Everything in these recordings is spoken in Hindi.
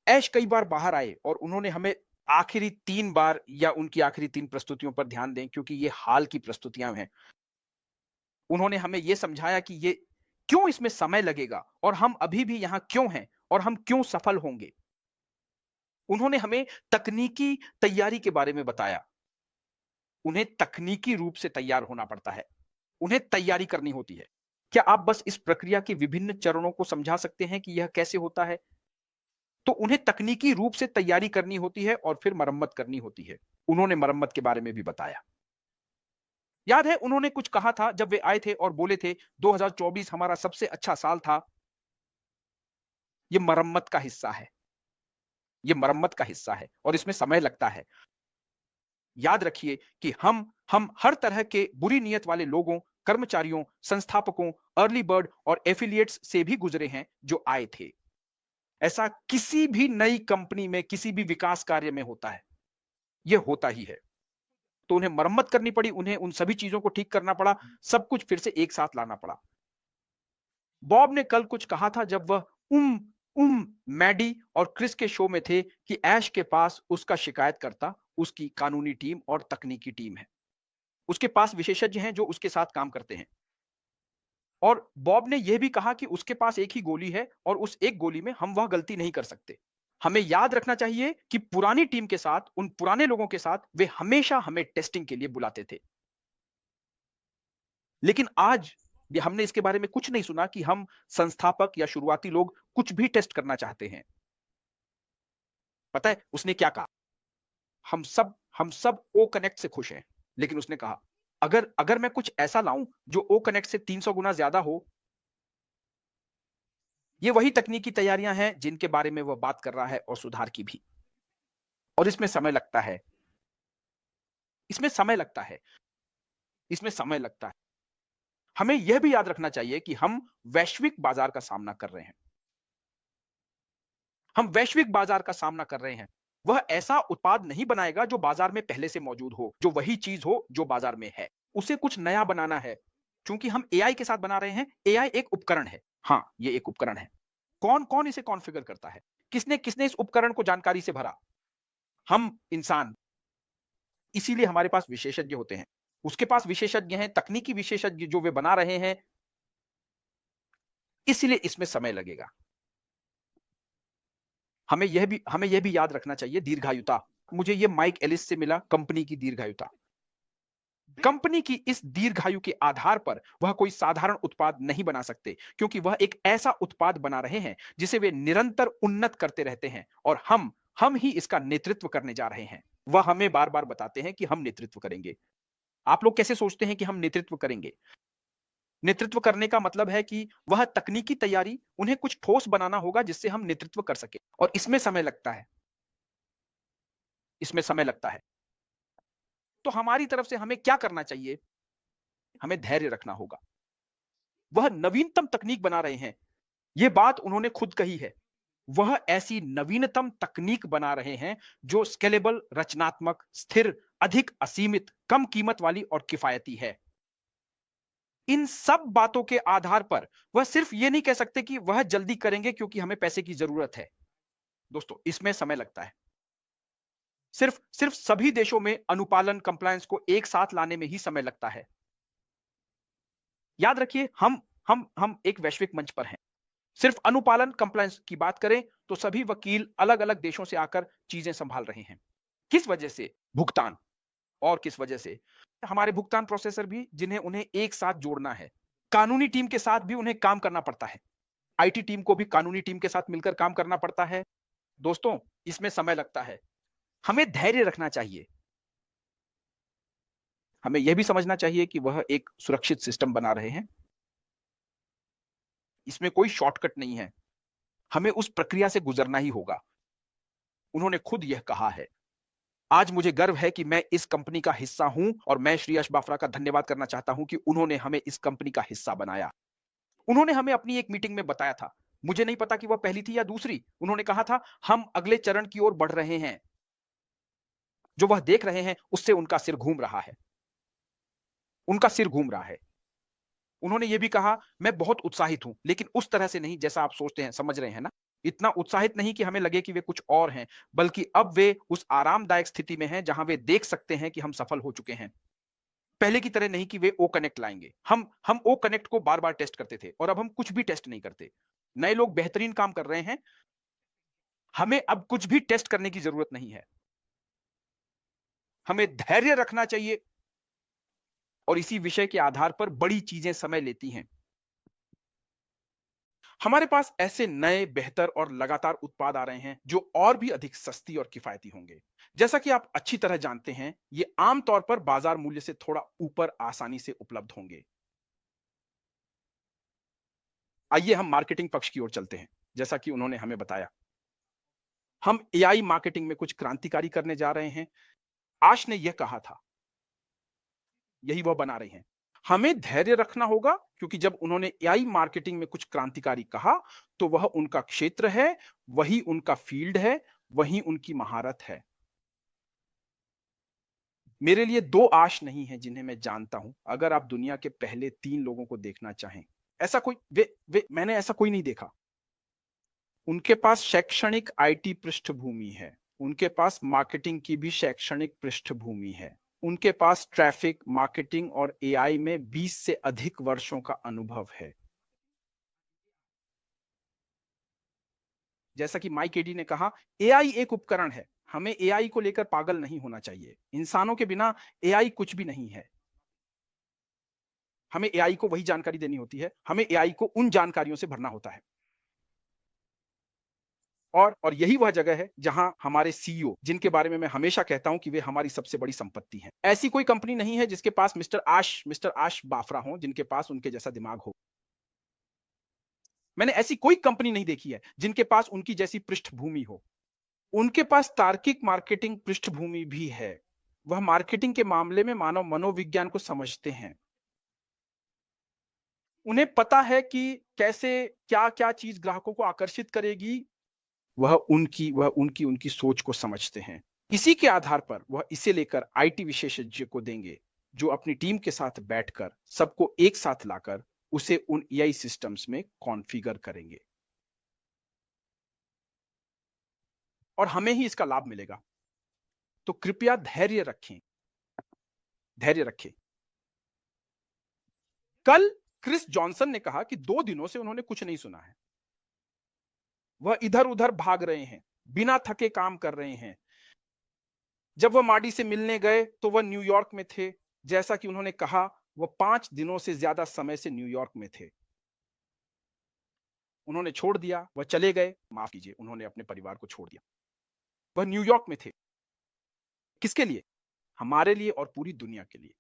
ऐश कई बार बाहर आए और उन्होंने हमें आखिरी 3 बार या उनकी आखिरी 3 प्रस्तुतियों पर ध्यान दें क्योंकि ये हाल की प्रस्तुतियाँ हैं। उन्होंने हमें ये समझाया कि ये क्यों इसमें समय लगेगा और हम अभी भी यहाँ क्यों हैं और हम क्यों सफल होंगे। उन्होंने हमें तकनीकी तैयारी के बारे में बताया। उन्हें तकनीकी रूप से तैयार होना पड़ता है। उन्हें तैयारी करनी होती है। क्या आप बस इस प्रक्रिया के विभिन्न चरणों को समझा सकते हैं कि यह कैसे होता है? तो उन्हें तकनीकी रूप से तैयारी करनी होती है और फिर मरम्मत करनी होती है। उन्होंने मरम्मत के बारे में भी बताया। याद है उन्होंने कुछ कहा था जब वे आए थे और बोले थे 2024 हमारा सबसे अच्छा साल था। ये मरम्मत का हिस्सा है। ये मरम्मत का हिस्सा है और इसमें समय लगता है। याद रखिए कि हम हर तरह के बुरी नीयत वाले लोगों, कर्मचारियों, संस्थापकों, अर्ली बर्ड और एफिलिएट्स से भी गुजरे हैं जो आए थे। ऐसा किसी भी नई कंपनी में, किसी भी विकास कार्य में होता है। यह होता ही है। तो उन्हें मरम्मत करनी पड़ी, उन्हें उन सभी चीजों को ठीक करना पड़ा, सब कुछ फिर से एक साथ लाना पड़ा। बॉब ने कल कुछ कहा था जब वह उम मैडी और क्रिस के शो में थे कि ऐश के पास उसका शिकायतकर्ता, उसकी कानूनी टीम और तकनीकी टीम है। उसके पास विशेषज्ञ हैं जो उसके साथ काम करते हैं। और बॉब ने यह भी कहा कि उसके पास एक ही गोली है और उस एक गोली में हम वह गलती नहीं कर सकते। हमें याद रखना चाहिए कि पुरानी टीम के साथ, उन पुराने लोगों के साथ वे हमेशा हमें टेस्टिंग के लिए बुलाते थे। लेकिन आज हमने इसके बारे में कुछ नहीं सुना कि हम संस्थापक या शुरुआती लोग कुछ भी टेस्ट करना चाहते हैं। पता है उसने क्या कहा? हम सब ओ कनेक्ट से खुश हैं। लेकिन उसने कहा अगर अगर मैं कुछ ऐसा लाऊं जो ओ कनेक्ट से 300 गुना ज्यादा हो। ये वही तकनीकी तैयारियां हैं जिनके बारे में वह बात कर रहा है और सुधार की भी। और इसमें समय लगता है। इसमें समय लगता है। इसमें समय लगता है। हमें यह भी याद रखना चाहिए कि हम वैश्विक बाजार का सामना कर रहे हैं। हम वैश्विक बाजार का सामना कर रहे हैं। वह ऐसा उत्पाद नहीं बनाएगा जो बाजार में पहले से मौजूद हो, जो वही चीज हो जो बाजार में है। उसे कुछ नया बनाना है। चूंकि हम एआई के साथ बना रहे हैं, एआई एक उपकरण है। हाँ, ये एक उपकरण है। कौन कौन इसे कॉन्फ़िगर करता है? किसने किसने इस उपकरण को जानकारी से भरा? हम इंसान। इसीलिए हमारे पास विशेषज्ञ होते हैं। उसके पास विशेषज्ञ हैं, तकनीकी विशेषज्ञ जो वे बना रहे हैं। इसीलिए इसमें समय लगेगा। हमें यह भी याद रखना चाहिए दीर्घायुता। मुझे ये माइक एलिस से मिला, कंपनी की दीर्घायुता। कंपनी की इस दीर्घायु के आधार पर वह कोई साधारण उत्पाद नहीं बना सकते क्योंकि वह एक ऐसा उत्पाद बना रहे हैं जिसे वे निरंतर उन्नत करते रहते हैं और हम ही इसका नेतृत्व करने जा रहे हैं। वह हमें बार-बार बताते हैं कि हम नेतृत्व करेंगे। आप लोग कैसे सोचते हैं कि हम नेतृत्व करेंगे? नेतृत्व करने का मतलब है कि वह तकनीकी तैयारी, उन्हें कुछ ठोस बनाना होगा जिससे हम नेतृत्व कर सकें और इसमें समय लगता है। इसमें समय लगता है। तो हमारी तरफ से हमें क्या करना चाहिए? हमें धैर्य रखना होगा। वह नवीनतम तकनीक बना रहे हैं। यह बात उन्होंने खुद कही है। वह ऐसी नवीनतम तकनीक बना रहे हैं जो स्केलेबल, रचनात्मक, स्थिर, अधिक असीमित, कम कीमत वाली और किफायती है। इन सब बातों के आधार पर वह सिर्फ ये नहीं कह सकते कि वह जल्दी करेंगे क्योंकि हमें पैसे की जरूरत है। दोस्तों, इसमें समय लगता है। सिर्फ सिर्फ सभी देशों में अनुपालन कंप्लायंस को एक साथ लाने में ही समय लगता है। याद रखिए हम एक वैश्विक मंच पर हैं। सिर्फ अनुपालन कंप्लायंस की बात करें तो सभी वकील अलग-अलग देशों से आकर चीजें संभाल रहे हैं। किस वजह से? भुगतान। और किस वजह से? हमारे भुगतान प्रोसेसर भी जिन्हें उन्हें एक साथ जोड़ना है। कानूनी टीम के साथ भी उन्हें काम करना पड़ता है। आईटी टीम को भी कानूनी टीम के साथ मिलकर काम करना पड़ता है। दोस्तों, इसमें समय लगता है। हमें धैर्य रखना चाहिए। हमें यह भी समझना चाहिए कि वह एक सुरक्षित सिस्टम बना रहे हैं। इसमें कोई शॉर्टकट नहीं है। हमें उस प्रक्रिया से गुजरना ही होगा। उन्होंने खुद यह कहा है। आज मुझे गर्व है कि मैं इस कंपनी का हिस्सा हूं और मैं श्री यश बाफरा का धन्यवाद करना चाहता हूं कि उन्होंने हमें इस कंपनी का हिस्सा बनाया। उन्होंने हमें अपनी एक मीटिंग में बताया था। मुझे नहीं पता कि वह पहली थी या दूसरी। उन्होंने कहा था, हम अगले चरण की ओर बढ़ रहे हैं। जो वह देख रहे हैं उससे उनका सिर घूम रहा है। उनका सिर घूम रहा है। उन्होंने यह भी कहा, मैं बहुत उत्साहित हूं, लेकिन उस तरह से नहीं जैसा आप सोचते हैं, समझ रहे हैं ना? इतना उत्साहित नहीं कि हमें लगे कि वे कुछ और हैं, बल्कि अब वे उस आरामदायक स्थिति में हैं जहां वे देख सकते हैं कि हम सफल हो चुके हैं। पहले की तरह नहीं कि वे ओ कनेक्ट लाएंगे। हम ओ कनेक्ट को बार बार टेस्ट करते थे और अब हम कुछ भी टेस्ट नहीं करते। नए लोग बेहतरीन काम कर रहे हैं, हमें अब कुछ भी टेस्ट करने की जरूरत नहीं है। हमें धैर्य रखना चाहिए और इसी विषय के आधार पर बड़ी चीजें समय लेती हैं। हमारे पास ऐसे नए, बेहतर और लगातार उत्पाद आ रहे हैं जो और भी अधिक सस्ती और किफायती होंगे। जैसा कि आप अच्छी तरह जानते हैं, ये आमतौर पर बाजार मूल्य से थोड़ा ऊपर आसानी से उपलब्ध होंगे। आइए हम मार्केटिंग पक्ष की ओर चलते हैं। जैसा कि उन्होंने हमें बताया, हम एआई मार्केटिंग में कुछ क्रांतिकारी करने जा रहे हैं। आश ने यह कहा था, यही वह बना रही हैं। हमें धैर्य रखना होगा, क्योंकि जब उन्होंने एआई मार्केटिंग में कुछ क्रांतिकारी कहा, तो वह उनका क्षेत्र है, वही उनका फील्ड है, वही उनकी महारत है। मेरे लिए दो आश नहीं है जिन्हें मैं जानता हूं। अगर आप दुनिया के पहले 3 लोगों को देखना चाहें, ऐसा कोई वे मैंने ऐसा कोई नहीं देखा। उनके पास शैक्षणिक आईटी पृष्ठभूमि है, उनके पास मार्केटिंग की भी शैक्षणिक पृष्ठभूमि है, उनके पास ट्रैफिक, मार्केटिंग और एआई में 20 से अधिक वर्षों का अनुभव है। जैसा कि माइक एडी ने कहा, एआई एक उपकरण है। हमें एआई को लेकर पागल नहीं होना चाहिए। इंसानों के बिना एआई कुछ भी नहीं है। हमें एआई को वही जानकारी देनी होती है, हमें एआई को उन जानकारियों से भरना होता है। और यही वह जगह है जहां हमारे सीईओ, जिनके बारे में मैं हमेशा कहता हूं कि वे हमारी सबसे बड़ी संपत्ति हैं। ऐसी कोई कंपनी नहीं है जिसके पास मिस्टर आश बाफरा हो, जिनके पास उनके जैसा दिमाग हो। मैंने ऐसी कोई कंपनी नहीं देखी है जिनके पास उनकी जैसी पृष्ठभूमि हो। उनके पास तार्किक मार्केटिंग पृष्ठभूमि भी है। वह मार्केटिंग के मामले में मानव मनोविज्ञान को समझते हैं। उन्हें पता है कि कैसे क्या क्या चीज ग्राहकों को आकर्षित करेगी। वह उनकी उनकी सोच को समझते हैं। इसी के आधार पर वह इसे लेकर आईटी विशेषज्ञ को देंगे, जो अपनी टीम के साथ बैठकर सबको एक साथ लाकर उसे उन एआई सिस्टम्स में कॉन्फ़िगर करेंगे और हमें ही इसका लाभ मिलेगा। तो कृपया धैर्य रखें, धैर्य रखें। कल क्रिस जॉनसन ने कहा कि 2 दिनों से उन्होंने कुछ नहीं सुना है। वह इधर-उधर भाग रहे हैं, बिना थके काम कर रहे हैं। जब वह माडी से मिलने गए तो वह न्यूयॉर्क में थे। जैसा कि उन्होंने कहा, वह 5 दिनों से ज्यादा समय से न्यूयॉर्क में थे। उन्होंने छोड़ दिया, वह चले गए, माफ कीजिए, उन्होंने अपने परिवार को छोड़ दिया। वह न्यूयॉर्क में थे। किसके लिए? हमारे लिए और पूरी दुनिया के लिए।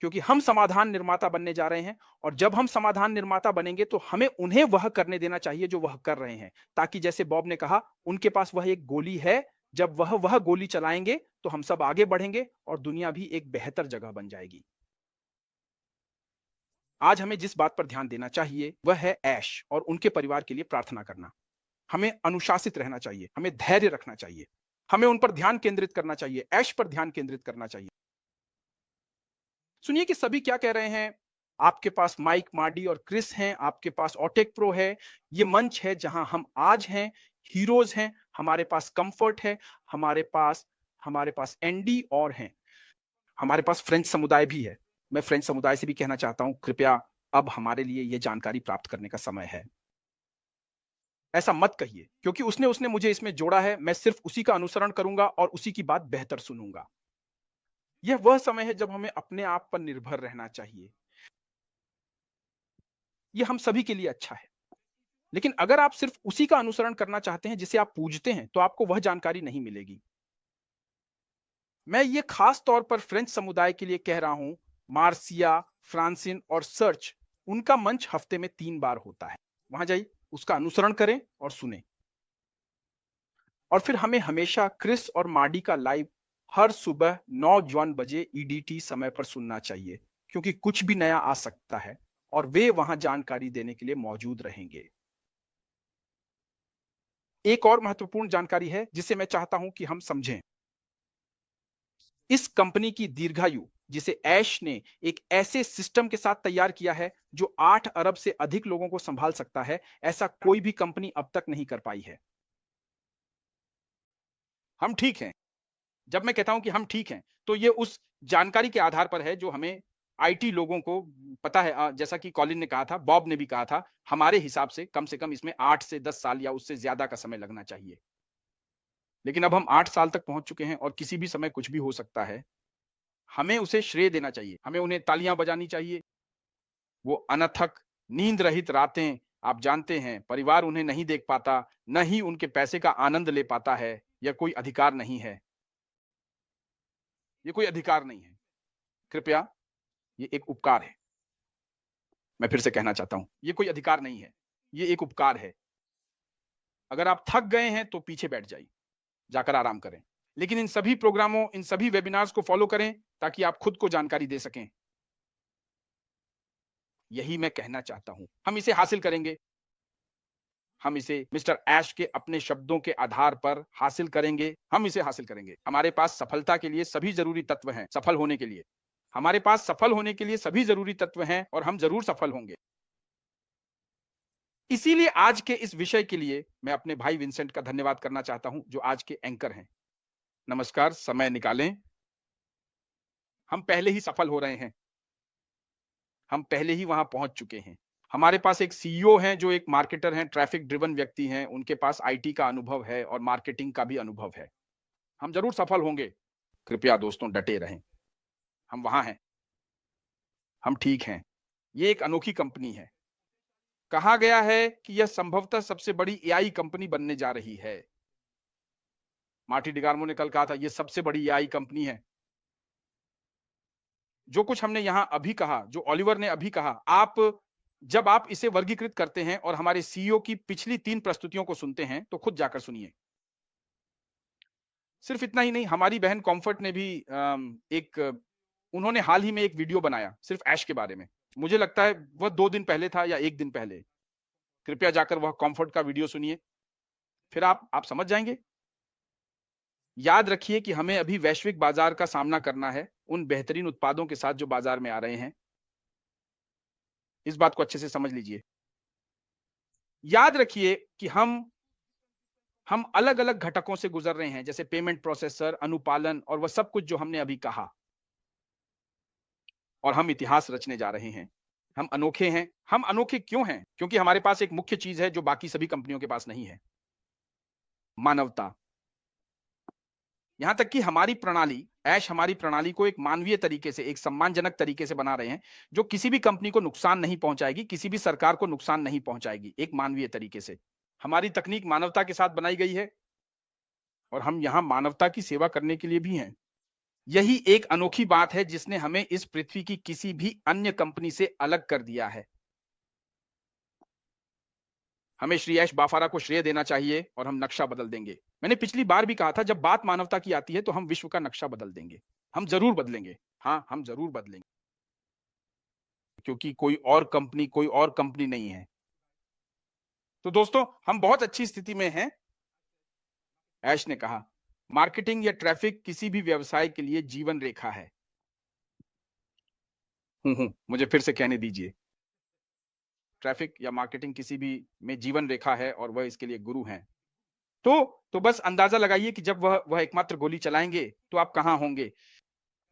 क्योंकि हम समाधान निर्माता बनने जा रहे हैं, और जब हम समाधान निर्माता बनेंगे तो हमें उन्हें वह करने देना चाहिए जो वह कर रहे हैं, ताकि जैसे बॉब ने कहा, उनके पास वह एक गोली है। जब वह गोली चलाएंगे तो हम सब आगे बढ़ेंगे और दुनिया भी एक बेहतर जगह बन जाएगी। आज हमें जिस बात पर ध्यान देना चाहिए वह है ऐश और उनके परिवार के लिए प्रार्थना करना। हमें अनुशासित रहना चाहिए, हमें धैर्य रखना चाहिए, हमें उन पर ध्यान केंद्रित करना चाहिए, ऐश पर ध्यान केंद्रित करना चाहिए। सुनिए कि सभी क्या कह रहे हैं। आपके पास माइक, मार्डी और क्रिस हैं, आपके पास ऑटेक प्रो है। ये मंच है जहां हम आज हैं, हीरोज हैं, हमारे पास कंफर्ट है, हमारे पास एनडी और हैं। हमारे पास फ्रेंच समुदाय भी है। मैं फ्रेंच समुदाय से भी कहना चाहता हूं, कृपया अब हमारे लिए यह जानकारी प्राप्त करने का समय है। ऐसा मत कहिए, क्योंकि उसने उसने मुझे इसमें जोड़ा है। मैं सिर्फ उसी का अनुसरण करूंगा और उसी की बात बेहतर सुनूंगा। यह वह समय है जब हमें अपने आप पर निर्भर रहना चाहिए। यह हम सभी के लिए अच्छा है। लेकिन अगर आप सिर्फ उसी का अनुसरण करना चाहते हैं जिसे आप पूजते हैं, तो आपको वह जानकारी नहीं मिलेगी। मैं ये खास तौर पर फ्रेंच समुदाय के लिए कह रहा हूं। मार्सिया, फ्रांसिन और सर्च, उनका मंच हफ्ते में 3 बार होता है। वहां जाइए, उसका अनुसरण करें और सुने। और फिर हमें हमेशा क्रिस और मार्डी का लाइव हर सुबह 9 बजे ईडीटी समय पर सुनना चाहिए, क्योंकि कुछ भी नया आ सकता है और वे वहां जानकारी देने के लिए मौजूद रहेंगे। एक और महत्वपूर्ण जानकारी है जिसे मैं चाहता हूं कि हम समझें। इस कंपनी की दीर्घायु जिसे ऐश ने एक ऐसे सिस्टम के साथ तैयार किया है जो 8 अरब से अधिक लोगों को संभाल सकता है, ऐसा कोई भी कंपनी अब तक नहीं कर पाई है। हम ठीक हैं। जब मैं कहता हूं कि हम ठीक हैं, तो ये उस जानकारी के आधार पर है जो हमें आईटी लोगों को पता है। जैसा कि कॉलिन ने कहा था, बॉब ने भी कहा था, हमारे हिसाब से कम इसमें 8 से 10 साल या उससे ज्यादा का समय लगना चाहिए। लेकिन अब हम 8 साल तक पहुंच चुके हैं और किसी भी समय कुछ भी हो सकता है। हमें उसे श्रेय देना चाहिए, हमें उन्हें तालियां बजानी चाहिए। वो अनथक, नींद रहित रातें, आप जानते हैं, परिवार उन्हें नहीं देख पाता, न ही उनके पैसे का आनंद ले पाता है। यह कोई अधिकार नहीं है। ये कोई अधिकार नहीं है। कृपया, ये एक उपकार है। मैं फिर से कहना चाहता हूं, ये कोई अधिकार नहीं है, ये एक उपकार है। अगर आप थक गए हैं तो पीछे बैठ जाइए, जाकर आराम करें। लेकिन इन सभी प्रोग्रामों, इन सभी वेबिनार्स को फॉलो करें ताकि आप खुद को जानकारी दे सकें। यही मैं कहना चाहता हूं। हम इसे हासिल करेंगे। हम इसे मिस्टर ऐश के अपने शब्दों के आधार पर हासिल करेंगे। हम इसे हासिल करेंगे। हमारे पास सफलता के लिए सभी जरूरी तत्व हैं, सफल होने के लिए। हमारे पास सफल होने के लिए सभी जरूरी तत्व हैं और हम जरूर सफल होंगे। इसीलिए आज के इस विषय के लिए मैं अपने भाई विंसेंट का धन्यवाद करना चाहता हूं, जो आज के एंकर हैं। नमस्कार, समय निकालें। हम पहले ही सफल हो रहे हैं। हम पहले ही वहां पहुंच चुके हैं। हमारे पास एक सीईओ हैं जो एक मार्केटर हैं, ट्रैफिक ड्रिवन व्यक्ति हैं। उनके पास आईटी का अनुभव है और मार्केटिंग का भी अनुभव है। हम जरूर सफल होंगे। कृपया दोस्तों डटे रहें। हम वहां हैं। हम ठीक हैं। ये एक अनोखी कंपनी है। कहा गया है कि यह संभवतः सबसे बड़ी एआई कंपनी बनने जा रही है। मार्टी डिगार्मो ने कल कहा था, यह सबसे बड़ी एआई कंपनी है। जो कुछ हमने यहां अभी कहा, जो ओलिवर ने अभी कहा, जब आप इसे वर्गीकृत करते हैं और हमारे सीईओ की पिछली 3 प्रस्तुतियों को सुनते हैं, तो खुद जाकर सुनिए। सिर्फ इतना ही नहीं, हमारी बहन कॉम्फर्ट ने भी उन्होंने हाल ही में एक वीडियो बनाया सिर्फ ऐश के बारे में। मुझे लगता है वह 2 दिन पहले था या 1 दिन पहले। कृपया जाकर वह कॉम्फर्ट का वीडियो सुनिए, फिर आप समझ जाएंगे। याद रखिए कि हमें अभी वैश्विक बाजार का सामना करना है, उन बेहतरीन उत्पादों के साथ जो बाजार में आ रहे हैं। इस बात को अच्छे से समझ लीजिए। याद रखिए कि हम अलग-अलग घटकों से गुजर रहे हैं, जैसे पेमेंट प्रोसेसर, अनुपालन और वह सब कुछ जो हमने अभी कहा। और हम इतिहास रचने जा रहे हैं। हम अनोखे हैं। हम अनोखे क्यों हैं? क्योंकि हमारे पास एक मुख्य चीज है जो बाकी सभी कंपनियों के पास नहीं है। मानवता। यहां तक कि ऐश हमारी प्रणाली को एक मानवीय तरीके से, एक सम्मानजनक तरीके से बना रहे हैं, जो किसी भी कंपनी को नुकसान नहीं पहुंचाएगी, किसी भी सरकार को नुकसान नहीं पहुंचाएगी, एक मानवीय तरीके से। हमारी तकनीक मानवता के साथ बनाई गई है और हम यहां मानवता की सेवा करने के लिए भी हैं। यही एक अनोखी बात है जिसने हमें इस पृथ्वी की किसी भी अन्य कंपनी से अलग कर दिया है। हमें श्री ऐश बाफारा को श्रेय देना चाहिए और हम नक्शा बदल देंगे। मैंने पिछली बार भी कहा था, जब बात मानवता की आती है तो हम विश्व का नक्शा बदल देंगे। हम जरूर बदलेंगे। हाँ, हम जरूर बदलेंगे, क्योंकि कोई और कंपनी नहीं है। तो दोस्तों, हम बहुत अच्छी स्थिति में हैं। ऐश ने कहा, मार्केटिंग या ट्रैफिक किसी भी व्यवसाय के लिए जीवन रेखा है। मुझे फिर से कहने दीजिए। ट्रैफिक या मार्केटिंग किसी भी में जीवन रेखा है और वह इसके लिए गुरु हैं। तो बस अंदाजा लगाइए कि जब वह एकमात्र गोली चलाएंगे तो आप कहां होंगे।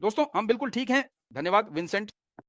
दोस्तों, हम बिल्कुल ठीक हैं। धन्यवाद विंसेंट।